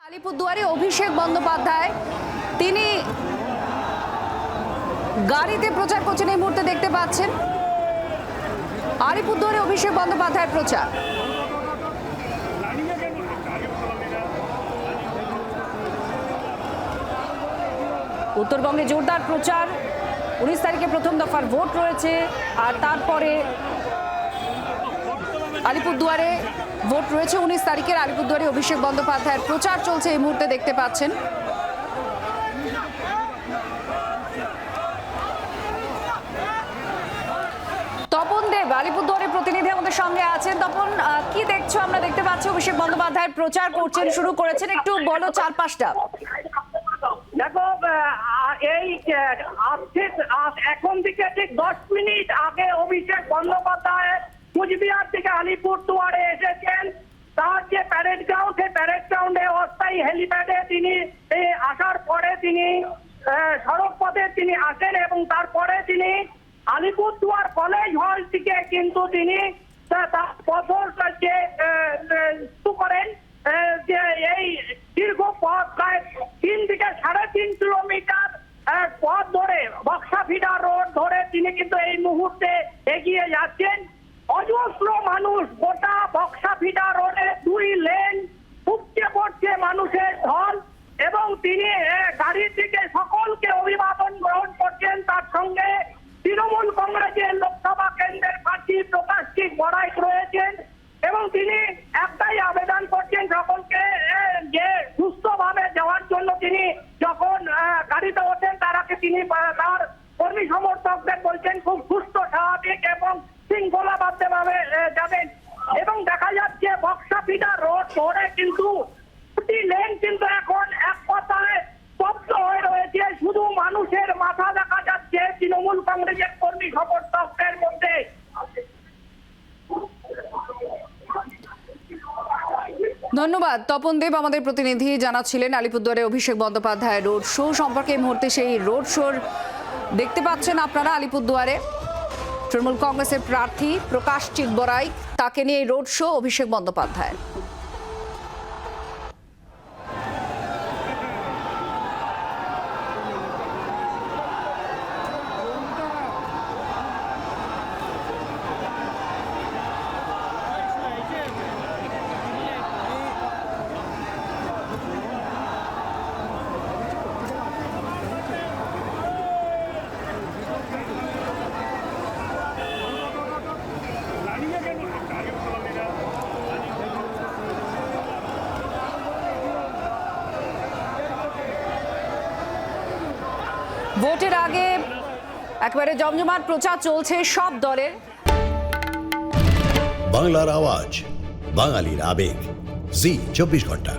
আলিপুরদুয়ারে অভিষেক বন্দ্যোপাধ্যায় তিনি গাড়িতে প্রচার করছেন। এই মুহূর্তে দেখতে পাচ্ছেন আলিপুরদুয়ারে অভিষেক বন্দ্যোপাধ্যায়ের প্রচার। উত্তরবঙ্গে জোরদার প্রচার। 19 তারিখে প্রথম দফার ভোট রয়েছে, আর তারপরে আলিপুরদুয়ারে ভোট রয়েছে 19 তারিখের। আলিপুরদুয়ারে অভিষেক বন্দ্যোপাধ্যায়ের প্রচার চলছে এই মুহূর্তে দেখতে পাচ্ছেন। তপন দেব আলিপুরদুয়ারের প্রতিনিধি আমাদের সঙ্গে আছেন। তপন, কি দেখছো? আমরা দেখতে পাচ্ছি অভিষেক বন্দ্যোপাধ্যায় প্রচার করছেন, শুরু করেছেন, একটু বলো চারপাশটা। দেখো, এই এখন থেকে ঠিক 10 মিনিট আগে অভিষেক বন্দ্যোপাধ্যায় কুচবিহার থেকে আলিপুরদুয়ারে এসেছেন। তার যে প্যারেড গ্রাউন্ড, সেই প্যারেড গ্রাউন্ডে অস্থায়ী হেলিপ্যাডে তিনি আসার পরে তিনি সড়ক পথে তিনি আসেন এবং তারপরে তিনি আলিপুরদুয়ার কলেজ হল থেকে কিন্তু তিনি তার পথর যে শুরু করেন। যে এই দীর্ঘ পথ প্রায় 3 থেকে 3.5 কিলোমিটার পথ ধরে বক্সাভিটা রোড ধরে তিনি কিন্তু এই মুহূর্তে এগিয়ে যাচ্ছেন। অজস্র মানুষ গোটা বক্সাভিটা রোডে 2 লেন উপচে পড়ছে মানুষের ঢল, এবং তিনি গাড়ি থেকে সকলকে অভিবাদন গ্রহণ করছেন। তার সঙ্গে তৃণমূল কংগ্রেসের লোকসভা কেন্দ্রের প্রার্থী প্রকাশ সিং বড়াইক রয়েছেন, এবং তিনি একটাই আবেদন করছেন সকলকে যে সুস্থভাবে যাওয়ার জন্য। তিনি যখন গাড়িতে ওঠেন তার আগে তিনি তার কর্মী সমর্থকদের বলছেন খুব সুস্থ, স্বাভাবিক এবং শৃঙ্খলাবদ্ধভাবে যাবেন। এবং দেখা যাচ্ছে বক্সাভিটা রোড ধরে কিন্তু 2 লেন কিন্তু এখন এক কথায় স্তব্ধ হয়ে রয়েছে। শুধু মানুষের মাথা দেখা যাচ্ছে তৃণমূল কংগ্রেসের কর্মী সমর্থকদের মধ্যে। ধন্যবাদ তপন দেব, আমাদের প্রতিনিধি জানাচ্ছিলেন আলিপুরদুয়ারে অভিষেক বন্দ্যোপাধ্যায় রোড শো সম্পর্কে। এই মুহূর্তে সেই রোড শোর দেখতে পাচ্ছেন আপনারা আলিপুরদুয়ারে। তৃণমূল কংগ্রেসের প্রার্থী প্রকাশ সিং বড়াইক, তাকে নিয়ে এই রোড শো অভিষেক বন্দ্যোপাধ্যায়। ভোটের আগে একেবারে জমজমাট প্রচার চলছে সব দলের। বাংলার আওয়াজ, বাঙালির আবেগ, জি 24 ঘন্টা।